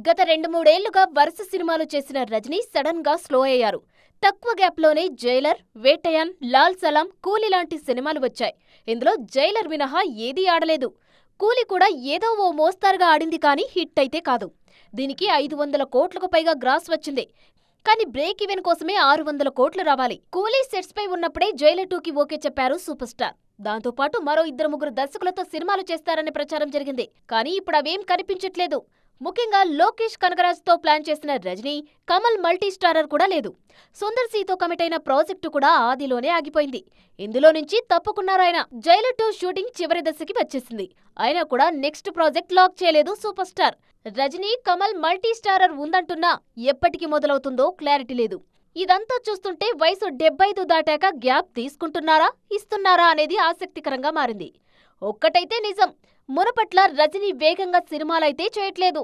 గత 2-3 ఏళ్లుగా వరుస సినిమాలు చేసిన రజనీ సడన్ గా స్లో అయ్యారు. తక్కువ గ్యాప్ లోనే జైలర్, వేటయాన్, లాల్ సలాం, కూలీ లాంటి సినిమాలు వచ్చాయి. ఇందులో జైలర్ మినహా ఏదీ ఆడలేదు. కూలీ కూడా ఏదో ఓ మోస్తారుగా ఆడింది కానీ హిట్ అయితే కాదు. దీనికి 500 కోట్లకు పైగా గ్రాస్ వచ్చింది. కానీ బ్రేక్ ఈవెన్ కోసమే 600 కోట్లు రావాలి. కూలీ సెట్స్ పై ఉన్నప్పుడే జైలర్ 2కి ఓకే చెప్పారు సూపర్ స్టార్. దాంతో పాటు మరో 2-3 దర్శకులతో సినిమాలు చేస్తారనే ప్రచారం జరిగింది. కానీ ఇప్పుడు అవేం కనిపించట్లేదు. ముఖ్యంగా లోకేష్ కనగరాజ్ తో ప్లాన్ చేసిన రజనీ, కమల్ మల్టీ స్టారర్ కూడా లేదు. సుందర్ సీతో కమిట్ అయిన ప్రాజెక్టు కూడా ఆదిలోనే ఆగిపోయింది. ఇందులో నుంచి తప్పుకున్నారాయన. జైలర్ 2 షూటింగ్ చివరి దశకి వచ్చేసింది. అయినా కూడా నెక్స్ట్ ప్రాజెక్ట్ లాక్ చేయలేదు super star. Rajini, Kamal multi starrer ఉందంటున్నా ఎప్పటికి మొదలవుతుందో క్లారిటీ లేదు. ఇదంతా చూస్తుంటే వయసు 75 దాటాక గ్యాప్ తీసుకుంటున్నారా, ఇస్తున్నారా అనేది ఆసక్తికరంగా మారింది. ఒక్కటైతే నిజం, మునపట్ల రజనీ వేగంగా సినిమాలైతే చేయట్లేదు.